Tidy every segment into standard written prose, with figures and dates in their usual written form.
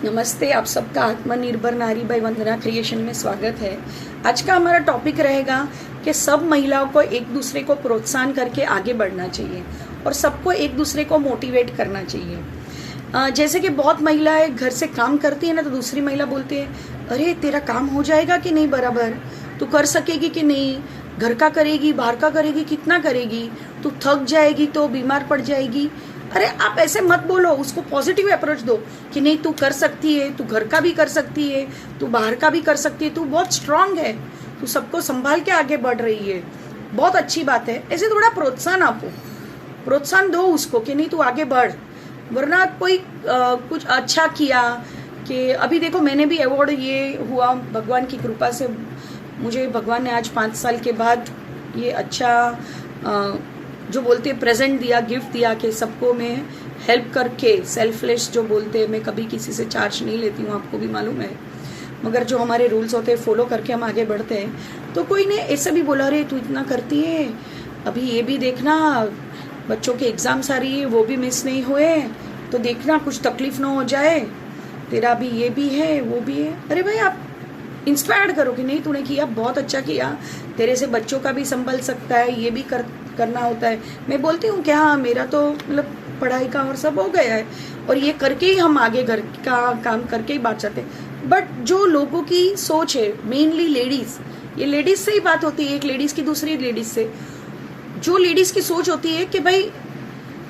नमस्ते, आप सबका आत्मनिर्भर नारी बाई वंदना क्रिएशन में स्वागत है। आज का हमारा टॉपिक रहेगा कि सब महिलाओं को एक दूसरे को प्रोत्साहन करके आगे बढ़ना चाहिए और सबको एक दूसरे को मोटिवेट करना चाहिए। जैसे कि बहुत महिलाएं घर से काम करती है ना, तो दूसरी महिला बोलती है, अरे तेरा काम हो जाएगा कि नहीं, बराबर तू कर सकेगी कि नहीं, घर का करेगी, बाहर का करेगी, कितना करेगी, तू थक जाएगी तो बीमार पड़ जाएगी। अरे आप ऐसे मत बोलो, उसको पॉजिटिव अप्रोच दो कि नहीं तू कर सकती है, तू घर का भी कर सकती है, तू बाहर का भी कर सकती है, तू बहुत स्ट्रांग है, तू सबको संभाल के आगे बढ़ रही है, बहुत अच्छी बात है। ऐसे थोड़ा प्रोत्साहन आपको, प्रोत्साहन दो उसको कि नहीं तू आगे बढ़। वरना कोई कुछ अच्छा किया कि अभी देखो मैंने भी अवार्ड ये हुआ भगवान की कृपा से, मुझे भगवान ने आज 5 साल के बाद ये अच्छा जो बोलते हैं प्रेजेंट दिया, गिफ्ट दिया कि सबको मैं हेल्प करके, सेल्फलेस जो बोलते हैं, मैं कभी किसी से चार्ज नहीं लेती हूँ, आपको भी मालूम है, मगर जो हमारे रूल्स होते हैं फॉलो करके हम आगे बढ़ते हैं। तो कोई ने ऐसे भी बोला, अरे तू इतना करती है, अभी ये भी देखना बच्चों के एग्जाम्स आ रही है, वो भी मिस नहीं हुए, तो देखना कुछ तकलीफ ना हो जाए, तेरा भी ये भी है वो भी है। अरे भाई आप इंस्पायर करो कि नहीं तूने किया, बहुत अच्छा किया, तेरे से बच्चों का भी संभल सकता है, ये भी करना होता है। मैं बोलती हूँ कि हाँ मेरा तो मतलब पढ़ाई का और सब हो गया है और ये करके ही हम आगे घर का काम करके ही बात चाहते हैं। बट जो लोगों की सोच है, मेनली लेडीज, ये लेडीज से ही बात होती है, एक लेडीज की दूसरी लेडीज से, जो लेडीज की सोच होती है कि भाई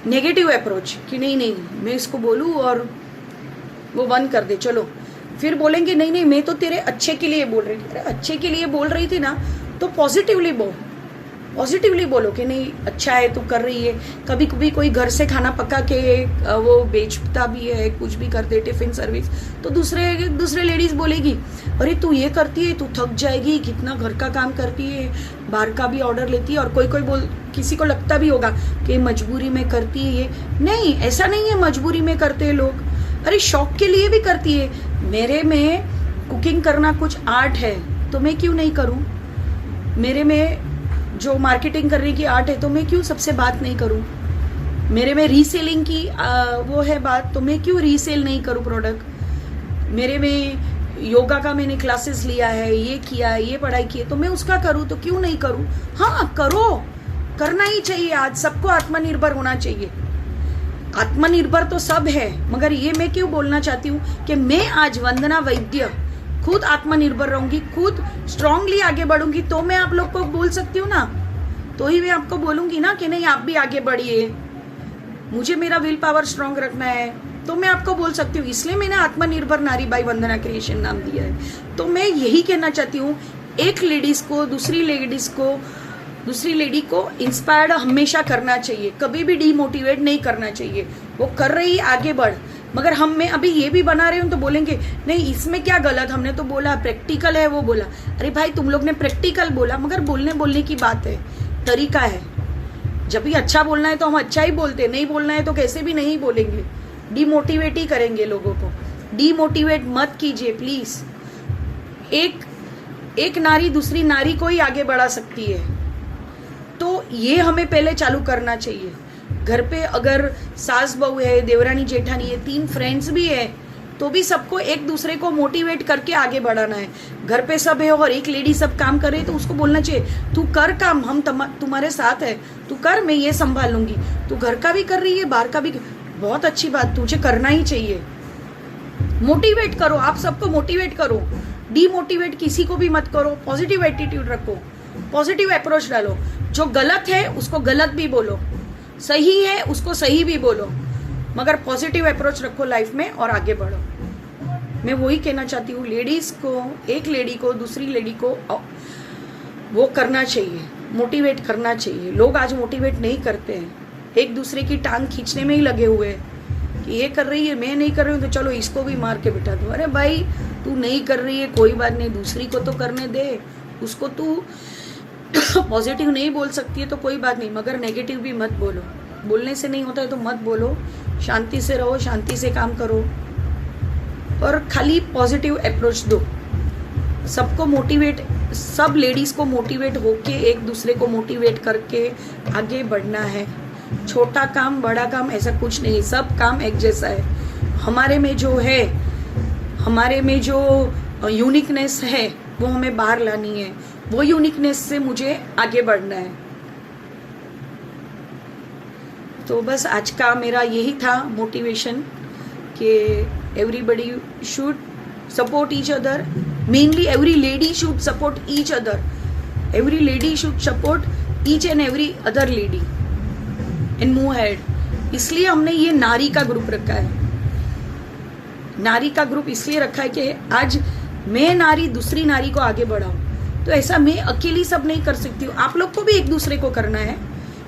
नेगेटिव अप्रोच कि नहीं नहीं मैं इसको बोलूँ और वो बंद कर दे, चलो फिर बोलेंगे नहीं नहीं मैं तो तेरे अच्छे के लिए बोल रही थी। अरे अच्छे के लिए बोल रही थी ना, तो पॉजिटिवली बोलो कि नहीं अच्छा है तू कर रही है। कभी कभी कोई घर से खाना पका के वो बेचता भी है, कुछ भी कर दे, टिफिन सर्विस, तो दूसरे लेडीज बोलेगी, अरे तू ये करती है, तू थक जाएगी, कितना घर का काम करती है, बाहर का भी ऑर्डर लेती है। और कोई किसी को लगता भी होगा कि मजबूरी में करती है ये, नहीं ऐसा नहीं है, मजबूरी में करते हैं लोग, अरे शौक के लिए भी करती है। मेरे में कुकिंग करना कुछ आर्ट है तो मैं क्यों नहीं करूं, मेरे में जो मार्केटिंग करने की आर्ट है तो मैं क्यों सबसे बात नहीं करूं, मेरे में रीसेलिंग की वो है बात, तो मैं क्यों रीसेल नहीं करूं प्रोडक्ट, मेरे में योगा का मैंने क्लासेस लिया है, ये किया है, ये पढ़ाई की है, तो मैं उसका करूं तो क्यों नहीं करूं। हाँ करो, करना ही चाहिए। आज सबको आत्मनिर्भर होना चाहिए। आत्मनिर्भर तो सब है, मगर ये मैं क्यों बोलना चाहती हूँ कि मैं आज वंदना वैद्य खुद आत्मनिर्भर रहूंगी, खुद स्ट्रांगली आगे बढ़ूंगी, तो मैं आप लोग को बोल सकती हूँ ना, तो ही मैं आपको बोलूंगी ना कि नहीं आप भी आगे बढ़िए, मुझे मेरा विल पावर स्ट्रांग रखना है, तो मैं आपको बोल सकती हूँ। इसलिए मैंने आत्मनिर्भर नारी बाई वंदना क्रिएशन नाम दिया है। तो मैं यही कहना चाहती हूँ, एक लेडीज को दूसरी लेडी को इंस्पायर्ड हमेशा करना चाहिए, कभी भी डीमोटिवेट नहीं करना चाहिए। वो कर रही आगे बढ़, मगर मैं अभी ये भी बना रही हूँ तो बोलेंगे नहीं इसमें क्या गलत, हमने तो बोला प्रैक्टिकल है, वो बोला, अरे भाई तुम लोग ने प्रैक्टिकल बोला, मगर बोलने की बात है, तरीका है। जब भी अच्छा बोलना है तो हम अच्छा ही बोलते, नहीं बोलना है तो कैसे भी नहीं बोलेंगे, डीमोटिवेट ही करेंगे लोगों को। डीमोटिवेट मत कीजिए प्लीज। एक नारी दूसरी नारी को ही आगे बढ़ा सकती है, तो ये हमें पहले चालू करना चाहिए। घर पे अगर सास बहू है, देवरानी जेठानी है, 3 फ्रेंड्स भी है, तो भी सबको एक दूसरे को मोटिवेट करके आगे बढ़ाना है। घर पे सब है और एक लेडी सब काम कर रही है तो उसको बोलना चाहिए तू कर काम, हम तुम्हारे साथ है, तू कर, मैं ये संभाल लूंगी। तू घर का भी कर रही है, बाहर का भी, बहुत अच्छी बात, तुझे करना ही चाहिए। मोटिवेट करो, आप सबको मोटिवेट करो, डीमोटिवेट किसी को भी मत करो। पॉजिटिव एटीट्यूड रखो, पॉजिटिव अप्रोच डालो, जो गलत है उसको गलत भी बोलो, सही है उसको सही भी बोलो, मगर पॉजिटिव अप्रोच रखो लाइफ में और आगे बढ़ो। मैं वही कहना चाहती हूँ, लेडीज को, एक लेडी को दूसरी लेडी को वो करना चाहिए, मोटिवेट करना चाहिए। लोग आज मोटिवेट नहीं करते हैं, एक दूसरे की टांग खींचने में ही लगे हुए हैं कि ये कर रही है मैं नहीं कर रही हूँ तो चलो इसको भी मार के बिठा दो। अरे भाई तू नहीं कर रही है कोई बात नहीं, दूसरी को तो करने दे, उसको तू पॉजिटिव नहीं बोल सकती है तो कोई बात नहीं, मगर नेगेटिव भी मत बोलो। बोलने से नहीं होता है तो मत बोलो, शांति से रहो, शांति से काम करो और खाली पॉजिटिव अप्रोच दो। सबको मोटिवेट, सब लेडीज को मोटिवेट होके एक दूसरे को मोटिवेट करके आगे बढ़ना है। छोटा काम बड़ा काम ऐसा कुछ नहीं, सब काम एक जैसा है। हमारे में जो है हमारे में जो यूनिकनेस है वो हमें बाहर लानी है, वो यूनिकनेस से मुझे आगे बढ़ना है। तो बस आज का मेरा यही था मोटिवेशन कि everybody should support each other, mainly every lady should support each other, every lady should support each and every other lady and move head. इसलिए हमने ये नारी का ग्रुप रखा है। नारी का ग्रुप इसलिए रखा है कि आज मैं नारी दूसरी नारी को आगे बढ़ाऊं। तो ऐसा मैं अकेली सब नहीं कर सकती हूँ, आप लोग को भी एक दूसरे को करना है,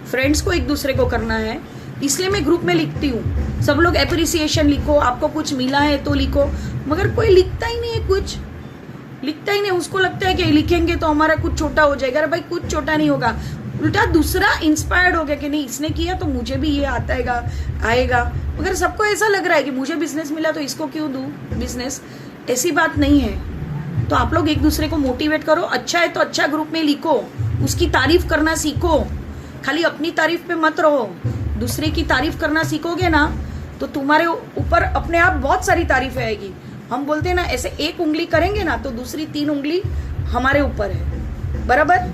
फ्रेंड्स को एक दूसरे को करना है। इसलिए मैं ग्रुप में लिखती हूँ, सब लोग एप्रिसिएशन लिखो, आपको कुछ मिला है तो लिखो, मगर कोई लिखता ही नहीं है, कुछ लिखता ही नहीं। उसको लगता है कि लिखेंगे तो हमारा कुछ छोटा हो जाएगा। अरे भाई कुछ छोटा नहीं होगा, उल्टा दूसरा इंस्पायर्ड हो गया कि नहीं इसने किया तो मुझे भी ये आएगा। मगर सबको ऐसा लग रहा है कि मुझे बिजनेस मिला तो इसको क्यों दूं बिजनेस, ऐसी बात नहीं है। तो आप लोग एक दूसरे को मोटिवेट करो, अच्छा है तो अच्छा ग्रुप में लिखो, उसकी तारीफ करना सीखो, खाली अपनी तारीफ पे मत रहो। दूसरे की तारीफ करना सीखोगे ना तो तुम्हारे ऊपर अपने आप बहुत सारी तारीफें आएगी। हम बोलते हैं ना, ऐसे एक उंगली करेंगे ना तो दूसरी 3 उंगली हमारे ऊपर है, बराबर।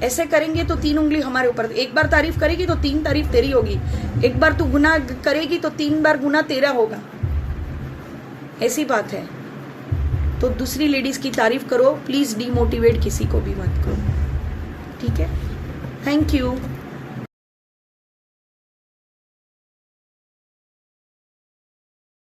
ऐसे करेंगे तो 3 उंगली हमारे ऊपर। एक बार तारीफ करेगी तो 3 तारीफ तेरी होगी, एक बार तू गुनाह करेगी तो 3 बार गुनाह तेरा होगा, ऐसी बात है। तो दूसरी लेडीज की तारीफ करो, प्लीज डीमोटिवेट किसी को भी मत करो, ठीक है। Thank you.